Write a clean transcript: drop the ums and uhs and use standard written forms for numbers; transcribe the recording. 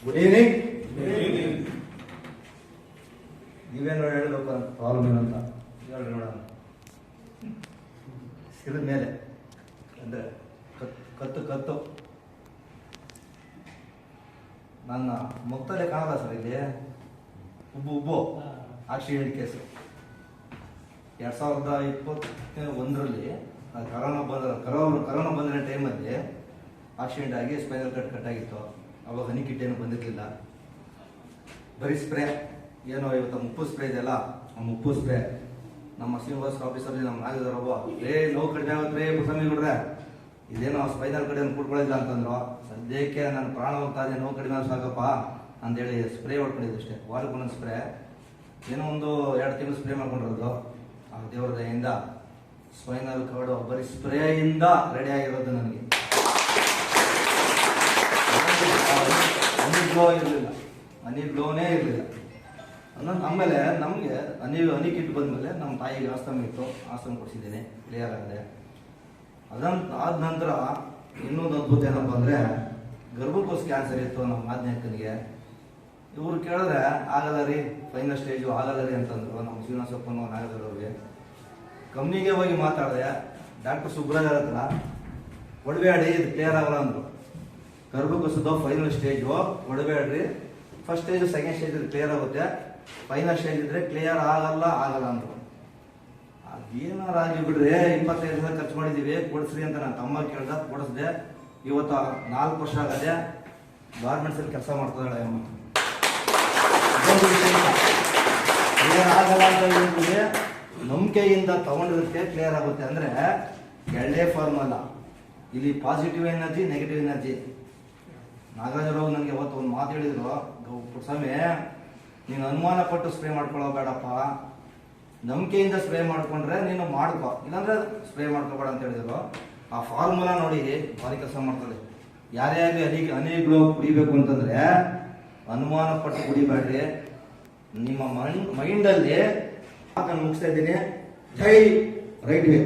Good evening. ನೀವೇನು ಹೇಳ್ಬೇಕು problem ಏನಂತ ಹೇಳ್ರಿ ನೋಡೋಣ. ಸಿರದ ಮೇಲೆ ಅಂದರೆ ಕತ್ತು ನನ್ನ ಮುಕ್ತಲ್ಲೇ ಕಾಣಲ್ಲ ಸರ್. ಇಲ್ಲಿ ಉಬ್ಬು ಆಕ್ಸಿಡೆಂಟ್ ಕೇಸು 2021ರಲ್ಲಿ ಕರೋನಾ ಬಂದಿರೋ ಟೈಮಲ್ಲಿ ಆಕ್ಸಿಡೆಂಟ್ ಆಗಿ ಸ್ಪೈನಲ್ ಕಟ್ ಆಗಿತ್ತು. ಅವಾಗ ಹನಿ ಕಿಟ್ ಏನು ಬಂದಿರಲಿಲ್ಲ. ಬರೀ ಸ್ಪ್ರೇ ಏನೋ ಇವತ್ತು ಮುಪ್ಪು ಸ್ಪ್ರೇ ಇದೆಯಲ್ಲ, ಆ ಮುಪ್ಪು ಸ್ಪ್ರೇ ನಮ್ಮ ಶ್ರೀನಿವಾಸ ಆಫೀಸಲ್ಲಿ ನಮ್ಮ ನಾಗದವ್ರವ್ವ ನೋವು ಕಡಿಮೆ ಆಗುತ್ತೆ ಸ್ವಾಮಿ ನೋಡ್ರೆ ಇದೇನೋ ಸ್ಪೈನಲ್ ಕಡೆ ಕೂಡ್ಕೊಳ್ಳಿಲ್ಲ ಅಂತಂದ್ರು. ಸದ್ಯಕ್ಕೆ ನನ್ನ ಪ್ರಾಣ ಹೋಗ್ತಾ ಇದೆ, ನೋವು ಕಡಿಮೆ ಸಾಕಪ್ಪ ಅಂತೇಳಿ ಸ್ಪ್ರೇ ಹೊಡ್ಕೊಂಡಿದ್ದು ಅಷ್ಟೇ. ವಾರಕ್ಕೆ ಒಂದೊಂದು ಸ್ಪ್ರೇ, ಏನೋ ಒಂದು 2 ತಿಂಗಳು ಸ್ಪ್ರೇ ಮಾಡ್ಕೊಂಡಿರೋದು. ಆ ದೇವರ ದಯೆಯಿಂದ ಸ್ಪೈನಲ್ ಕಾರ್ಡು ಬರೀ ಸ್ಪ್ರೇಯಿಂದ ರೆಡಿ ಆಗಿರೋದು. ನನಗೆ ಹನಿ ಗ್ಲೋನೇ ಇರಲಿಲ್ಲ. ಆಮೇಲೆ ನಮಗೆ ಹನಿ ಕಿಟ್ ಬಂದಮೇಲೆ ನಮ್ಮ ತಾಯಿಗೆ ಆಸ್ತಮ ಇತ್ತು, ಆಸ್ತಮ ಕೊಡಿಸಿದ್ದೇನೆ, ಕ್ಲಿಯರ್ ಆಗಿದೆ. ಆದ ನಂತರ ಇನ್ನೊಂದು ಅದ್ಭುತ ಏನಪ್ಪ ಅಂದರೆ ಗರ್ಭಕೋಶ ಕ್ಯಾನ್ಸರ್ ಇತ್ತು ನಮ್ಮ ಆಜ್ಞಾಕನಿಗೆ. ಇವ್ರು ಕೇಳಿದ್ರೆ ಆಗಲ್ಲ ರೀ, ಫೈನಲ್ ಸ್ಟೇಜು ಆಗಲ್ಲ ರೀ ಅಂತಂದ್ರು ನಮ್ಮ ಶ್ರೀನಿವಾಸಪ್ಪನ ನಾಗದವ್ರಿಗೆ. ಕಂಪ್ನಿಗೆ ಹೋಗಿ ಮಾತಾಡಿದೆ, ಡಾಕ್ಟರ್ ಸುಬ್ರಾಜ್ ಹತ್ರ ಹೊಡಬೇಡಿ, ಇದು ಕ್ಲಿಯರ್ ಆಗಲ್ಲ ಅಂದರು. ಗರ್ಭಕೋಶದ ಫೈನಲ್ ಸ್ಟೇಜು ಹೊಡಬೇಡ್ರಿ, first stage second stage clear ಆಗುತ್ತೆ, ಫೈನಲ್ ಸ್ಟೇಜ್ ಇದ್ರೆ ಕ್ಲಿಯರ್ ಆಗಲ್ಲ ಅಂದರು. ಅದೇನಾರು ಆಗಿ ಬಿಡ್ರಿ, 25,000 ಖರ್ಚು ಮಾಡಿದ್ದೀವಿ, ಕೊಡಿಸ್ರಿ ಅಂತ ನನ್ನ ತಮ್ಮ ಕೇಳ್ದ, ಕೊಡಿಸ್ದೆ. ಇವತ್ತು 4 ವರ್ಷ ಆಗದೆ ಗಾರ್ಮೆಂಟ್ಸಲ್ಲಿ ಕೆಲಸ ಮಾಡ್ತಾಳೆ ಅಮ್ಮ. ಕ್ಲಿಯರ್ ಆಗಲ್ಲ ಅಂತ ಹೇಳಿದ್ರೆ ನಂಬಿಕೆಯಿಂದ ತಗೊಂಡಿರೋದಕ್ಕೆ ಕ್ಲಿಯರ್ ಆಗುತ್ತೆ. ಅಂದರೆ ಎರಡೇ ಫಾರ್ಮ್ ಅಲ್ಲ, ಇಲ್ಲಿ ಪಾಸಿಟಿವ್ ಎನರ್ಜಿ, ನೆಗೆಟಿವ್ ಎನರ್ಜಿ. ನಾಗರಾಜರು ನನಗೆ ಅವತ್ತು ಒಂದು ಮಾತು ಹೇಳಿದ್ರು, ಸ್ವಾಮಿ ನೀನು ಅನುಮಾನ ಪಟ್ಟು ಸ್ಪ್ರೇ ಮಾಡ್ಕೊಳ್ಳೋ ಬೇಡಪ್ಪ, ನಂಬಿಕೆಯಿಂದ ಸ್ಪ್ರೇ ಮಾಡ್ಕೊಂಡ್ರೆ ನೀನು ಮಾಡ್ಕೊ, ಇಲ್ಲಾಂದ್ರೆ ಸ್ಪ್ರೇ ಮಾಡ್ಕೋಬೇಡ ಅಂತ ಹೇಳಿದ್ರು. ಆ ಫಾರ್ಮುಲಾ ನೋಡಿ ಭಾರಿ ಕೆಲಸ ಮಾಡ್ತದೆ. ಯಾರೇ ಆಗಲಿ ಹನಿಗಳು ಕುಡಿಬೇಕು ಅಂತಂದ್ರೆ ಅನುಮಾನ ಪಟ್ಟು ಕುಡಿಬೇಡ್ರಿ. ನಿಮ್ಮ ಮೈಂಡಲ್ಲಿ ಮಾತನ್ನು ಮುಗಿಸ್ತಾ ಇದ್ದೀನಿ. ಜೈ ರೈಟ್ ವೇ.